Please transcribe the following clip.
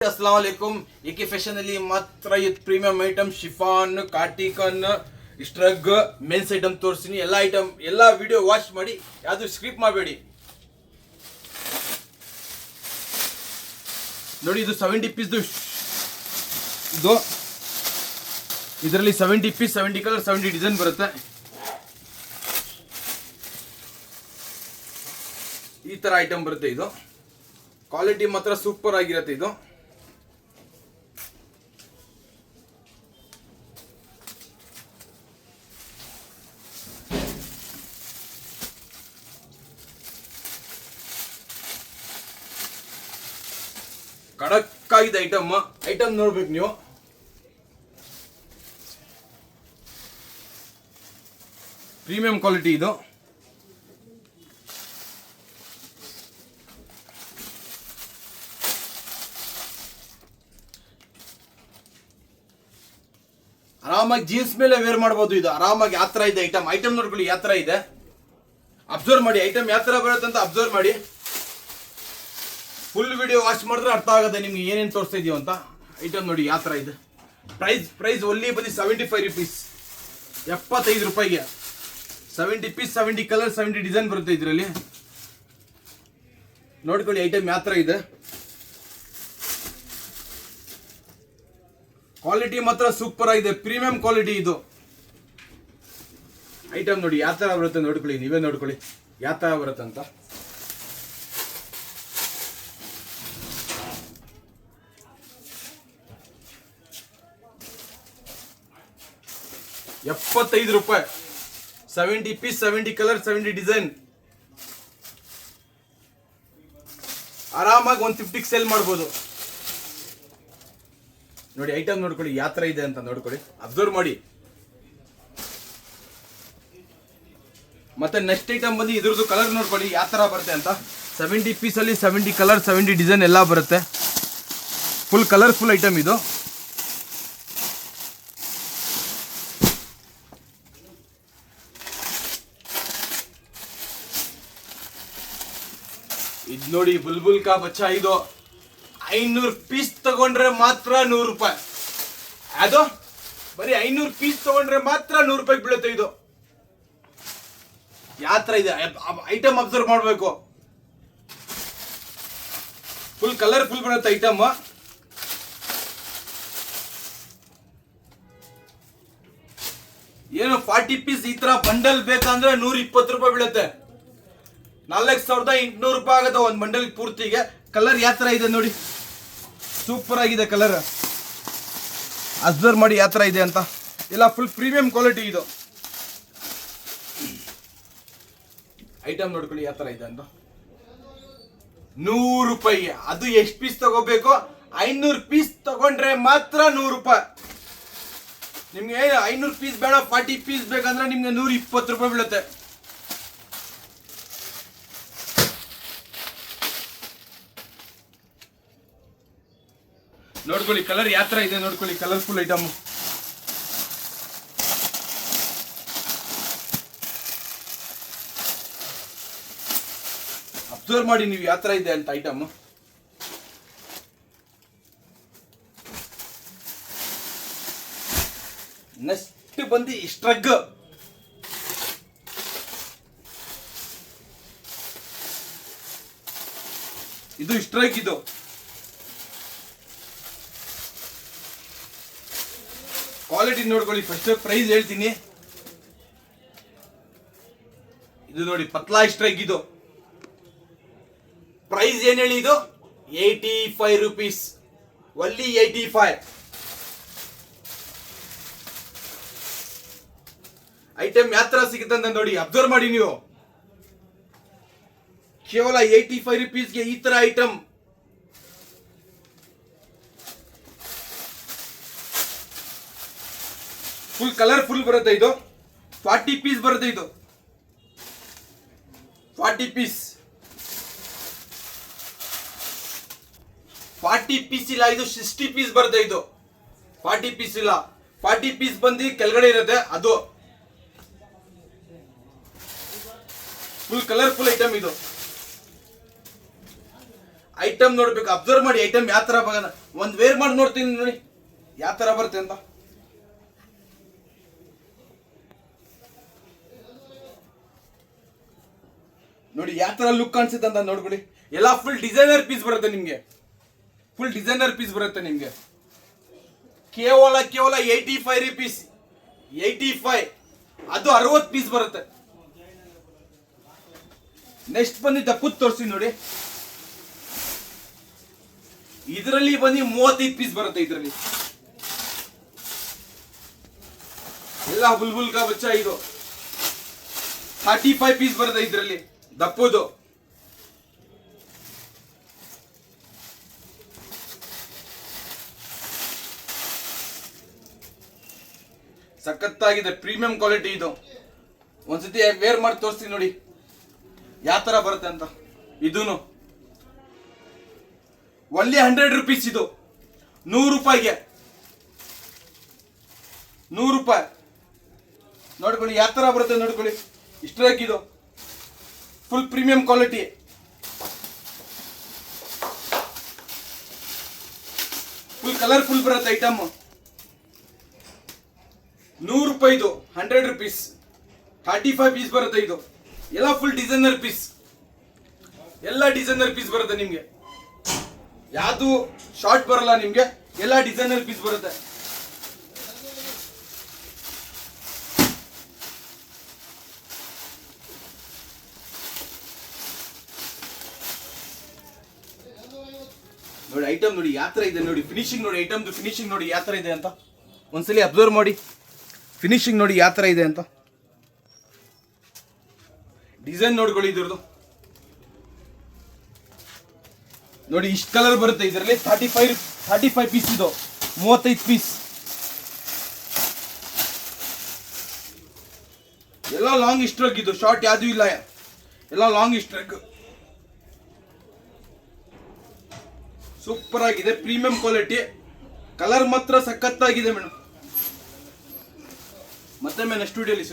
अस्सलाम वालेकुम एके फैशन ಅಲ್ಲಿ ಮಾತ್ರ ಇದು ಪ್ರೀಮಿಯಂ ಐಟಮ್ ಶಿಫಾನ್ ಕಾರ್ಟಿಕನ್ ಸ್ಟ್ರಗ್ ಮೆನ್ಸ್ ಐಟಮ್ ತೋರಿಸ್ತೀನಿ ಎಲ್ಲ ವಿಡಿಯೋ ವಾಚ್ ಮಾಡಿ ಯಾವುದು ಸ್ಕಿಪ್ ಮಾಡಬೇಡಿ ನೋಡಿ ಇದು 70 ಪೀಸ್ ಇದು ಇದರಲ್ಲಿ 70 ಪೀಸ್ 70 ಕಲರ್ 70 ಡಿಸೈನ್ ಬರುತ್ತೆ ಈ ತರ ಐಟಮ್ ಬರುತ್ತೆ ಇದು ಕ್ವಾಲಿಟಿ ಮಾತ್ರ ಸೂಪರ್ ಆಗಿರುತ್ತೆ ಇದು ಕಡಕ್ ಆಗಿದೆ ಐಟಮ್ ನೋಡ್ಬೇಕು ನೀವು ಪ್ರೀಮಿಯಂ ಕ್ವಾಲಿಟಿ ಇದು ಆರಾಮಾಗಿ ಜೀನ್ಸ್ ಮೇಲೆ ವೇರ್ ಮಾಡಬಹುದು ಇದು ಆರಾಮಾಗಿ ಯಾವ ತರ ಇದೆ ಐಟಮ್ ನೋಡ್ಕೊಳ್ಳಿ ಯಾವ ತರ ಇದೆ ಅಬ್ಸರ್ವ್ ಮಾಡಿ ಐಟಮ್ ಯಾವ ತರ ಬರುತ್ತೆ ಅಂತ ಅಬ್ಸರ್ವ್ ಮಾಡಿ ಫುಲ್ ವಿಡಿಯೋ ವಾಚ್ ಮಾಡಿದ್ರೆ ಅರ್ಥ ಆಗುತ್ತೆ ನಿಮ್ಗೆ ಏನೇನು ತೋರಿಸ್ತಾ ಇದೀವಿ ಅಂತ ಐಟಮ್ ನೋಡಿ ಯಾವ ತರ ಇದೆ ಪ್ರೈಸ್ ಒಲ್ಲಿ ಬಂದು 75 ರೂಪೀಸ್ 75 ರೂಪಾಯಿಗೆ 70 ಪೀಸ್ 70 ಕಲರ್ 70 ಡಿಸೈನ್ ಬರುತ್ತೆ ಇದರಲ್ಲಿ ನೋಡ್ಕೊಳ್ಳಿ ಐಟಮ್ ಯಾವ ತರ ಇದೆ ಕ್ವಾಲಿಟಿ ಮಾತ್ರ ಸೂಪರ್ ಆಗಿದೆ ಪ್ರೀಮಿಯಂ ಕ್ವಾಲಿಟಿ ಇದು ಐಟಮ್ ನೋಡಿ ಯಾವ ತರ ಬರುತ್ತೆ ನೋಡ್ಕೊಳ್ಳಿ ನೀವೇ ನೋಡ್ಕೊಳ್ಳಿ ಯಾವ ತರ ಬರುತ್ತೆ ಅಂತ ₹75 70 ಪೀಸ್ 70 ಕಲರ್ 70 ಡಿಸೈನ್ ಆರಾಮಾಗಿ 150 ಸೇಲ್ ಮಾಡಬಹುದು ನೋಡಿ ಐಟಮ್ ನೋಡ್ಕೊಳ್ಳಿ ಯಾವ ತರ ಇದೆ ಅಂತ ನೋಡ್ಕೊಳ್ಳಿ ಅಬ್ಸರ್ವ್ ಮಾಡಿ ಮತ್ತೆ ನೆಕ್ಸ್ಟ್ ಐಟಮ್ ಬಂದು ಇದ್ರದ್ದು ಕಲರ್ ನೋಡ್ಕೊಳ್ಳಿ ಯಾವ ತರ ಬರುತ್ತೆ ಅಂತ 70 ಪೀಸ್ ಅಲ್ಲಿ 70 ಕಲರ್ 70 ಡಿಸೈನ್ ಎಲ್ಲ ಬರುತ್ತೆ ಫುಲ್ ಕಲರ್ಫುಲ್ ಐಟಮ್ ಇದು ಇದು ನೋಡಿ ಬುಲ್ಬುಲ್ ಕಾ ಬಚ್ಚಾ ಇದು 500 ಪೀಸ್ ತಗೊಂಡ್ರೆ ಮಾತ್ರ ₹100 ಅದು ಬರೀ 500 ಪೀಸ್ ತಗೊಂಡ್ರೆ ಮಾತ್ರ ₹100 ಬೀಳುತ್ತೆ ಇದು ಯಾವ ತರ ಇದೆ ಐಟಮ್ ಅಬ್ಸರ್ವ್ ಮಾಡಬೇಕು ಫುಲ್ ಕಲರ್ಫುಲ್ ಬರುತ್ತೆ ಐಟಮ್ ಏನು 40 ಪೀಸ್ ಈ ತರ ಬಂಡಲ್ ಬೇಕಂದ್ರೆ ₹120 ಬೀಳುತ್ತೆ ₹4800 ಆಗುತ್ತೆ ಒಂದು ಬಂಡಲ್ ಪೂರ್ತಿಗೆ ಕಲರ್ ಯಾವ ತರ ಇದೆ ನೋಡಿ ಸೂಪರ್ ಆಗಿದೆ ಕಲರ್ ಅಬ್ಸರ್ವ್ ಮಾಡಿ ಯಾವ ತರ ಇದೆ ಅಂತ ಎಲ್ಲ ಫುಲ್ ಪ್ರೀಮಿಯಂ ಕ್ವಾಲಿಟಿ ಇದು ಐಟಮ್ ನೋಡ್ಕೊಳ್ಳಿ ಯಾವ ತರ ಇದೆ ಅಂತ ₹100 ಅದು ಎಷ್ಟು ಪೀಸ್ ತಗೋಬೇಕು 500 ಪೀಸ್ ತಗೊಂಡ್ರೆ ಮಾತ್ರ ₹100 ನಿಮ್ಗೆ 500 ಪೀಸ್ ಬೇಡ 40 ಪೀಸ್ ಬೇಕಂದ್ರೆ ನಿಮ್ಗೆ ₹120 ಬೀಳುತ್ತೆ ನೋಡ್ಕೊಳ್ಳಿ ಕಲರ್ ಯಾವ ತರ ಇದೆ ನೋಡ್ಕೊಳ್ಳಿ ಕಲರ್ಫುಲ್ ಐಟಮ್ ಅಬ್ಸರ್ವ್ ಮಾಡಿ ನೀವು ಯಾವ ತರ ಇದೆ ಅಂತ ಐಟಮ್ ನೆಕ್ಸ್ಟ್ ಬಂದು ಸ್ಟ್ರಗ್ ಇದು ಸ್ಟ್ರಗ್ ಇದು ಕ್ವಾಲಿಟಿ ನೋಡ್ಕೊಳ್ಳಿ ಫಸ್ಟ್ ಪ್ರೈಸ್ ಹೇಳ್ತೀನಿ ಇದು ನೋಡಿ ಪತ್ಲಾ ಸ್ಟ್ರೈಕ್ ಇದು ಪ್ರೈಸ್ ಏನ್ ಹೇಳಿ ಇದು ₹85 ಒಲ್ಲಿ 85 ಐಟಮ್ ಯಾವ ತರ ಸಿಗುತ್ತೆ ಅಂತ ನೋಡಿ ಅಬ್ಸರ್ವ್ ಮಾಡಿ ನೀವು ಕೇವಲ ₹85 ಗೆ ಈ ತರ ಐಟಮ್ ಫುಲ್ ಕಲರ್ಫುಲ್ ಬರುತ್ತೆ ಇದು 40 ಪೀಸ್ ಬರುತ್ತೆ ಇದು 40 ಪೀಸ್ 40 ಪೀಸ್ ಇಲ್ಲ ಇದು 60 ಪೀಸ್ ಬರುತ್ತೆ ಇದು 40 ಪೀಸ್ ಇಲ್ಲ 40 ಪೀಸ್ ಬಂದು ಕೆಳಗಡೆ ಇರುತ್ತೆ ಅದು ಫುಲ್ ಕಲರ್ಫುಲ್ ಐಟಮ್ ಇದು ಐಟಮ್ ನೋಡ್ಬೇಕು, ಅಬ್ಸರ್ವ್ ಮಾಡಿ ಐಟಮ್ ಯಾವ ತರ ಬರೋಣ. ಒಂದ್ ವೇರ್ ಮಾಡಿ ನೋಡ್ತೀನಿ ನೋಡಿ ಯಾವ ತರ ಬರುತ್ತೆ ಅಂತ. ನೋಡಿ ಯಾವ ತರ ಲುಕ್ ಕಾಣಿಸುತ್ತೆ ಅಂತ ನೋಡ್ಕೊಳ್ಳಿ. ಎಲ್ಲ ಫುಲ್ ಡಿಸೈನರ್ ಪೀಸ್ ಬರುತ್ತೆ ನಿಮ್ಗೆ, ಫುಲ್ ಡಿಸೈನರ್ ಪೀಸ್ ಬರುತ್ತೆ ನಿಮ್ಗೆ. ಕೇವಲ 85 rupees, 85. ಅದು 60 ಪೀಸ್ ಬರುತ್ತೆ. ನೆಕ್ಸ್ಟ್ ಬಂದು ದಪ್ಪದ್ ತೋರಿಸ್ತೀನಿ ನೋಡಿ. ಇದರಲ್ಲಿ ಬಂದು 35 ಪೀಸ್ ಬರುತ್ತೆ. ಇದರಲ್ಲಿ ಎಲ್ಲ ಬುಲ್ಬುಲ್ ಕಾ ಬಚ್ಚ. ಇದು 35 ಪೀಸ್ ಬರುತ್ತೆ ಇದರಲ್ಲಿ ದಪ್ಪದು. ಸಖತ್ತಾಗಿದೆ, ಪ್ರೀಮಿಯಂ ಕ್ವಾಲಿಟಿ ಇದು. ಒಂದ್ಸತಿ ವೇರ್ ಮಾಡಿ ತೋರಿಸ್ತೀನಿ ನೋಡಿ ಯಾವ ತರ ಬರುತ್ತೆ ಅಂತ. ಇದೂನು ಒಳ್ಳೆ 100 rupees. ಇದು 100 ರೂಪಾಯಿಗೆ, 100 ರೂಪಾಯಿ. ನೋಡ್ಕೊಳ್ಳಿ ಯಾವ ತರ ಬರುತ್ತೆ ನೋಡ್ಕೊಳ್ಳಿ. ಇಷ್ಟಕ್ಕೆ ಇದು full premium quality. Full colourful ಬರುತ್ತೆ ಐಟಮ್. 100 ರೂಪಾಯಿ ಇದು, 100 rupees. 35 ಪೀಸ್ ಬರುತ್ತೆ ಇದು. ಎಲ್ಲ ಫುಲ್ ಡಿಸೈನರ್ ಪೀಸ್, ಎಲ್ಲ ಡಿಸೈನರ್ ಪೀಸ್ ಬರುತ್ತೆ ನಿಮ್ಗೆ. ಯಾವುದು ಶಾರ್ಟ್ ಬರಲ್ಲ ನಿಮ್ಗೆ, ಎಲ್ಲ ಡಿಸೈನರ್ ಪೀಸ್ ಬರುತ್ತೆ. ನೋಡಿ ಐಟಮ್ ನೋಡಿ ಯಾವ ತರ ಇದೆ ನೋಡಿ. ಫಿನಿಶಿಂಗ್ ನೋಡಿ, ಐಟಮ್ದು ಫಿನಿಶಿಂಗ್ ನೋಡಿ ಯಾವ ತರ ಇದೆ ಅಂತ. ಒಂದ್ಸಲಿ ಅಬ್ಸರ್ವ್ ಮಾಡಿ ಫಿನಿಶಿಂಗ್ ನೋಡಿ ಯಾವ ತರ ಇದೆ ಅಂತ. ಡಿಸೈನ್ ನೋಡ್ಕೊಳ್ಳಿ ಇದ್ರದ್ದು ನೋಡಿ. ಇಷ್ಟು ಕಲರ್ ಬರುತ್ತೆ ಇದರಲ್ಲಿ. 35 ಪೀಸ್ ಇದು, 35 ಪೀಸ್. ಎಲ್ಲ ಲಾಂಗ್ ಇಸ್ಟ್ರಗ್ ಇದು, ಶಾರ್ಟ್ ಯಾವ್ದು ಇಲ್ಲ, ಎಲ್ಲ ಲಾಂಗ್ ಇಸ್ಟ್ರಗ್. ಸೂಪರ್ ಆಗಿದೆ, ಪ್ರೀಮಿಯಂ ಕ್ವಾಲಿಟಿ. ಕಲರ್ ಮಾತ್ರ ಸಖತ್ತಾಗಿದೆ ಮೇಡಮ್. ಮತ್ತೆ ನೆಕ್ಸ್ಟ್ ವಿಡಿಯೋಲಿ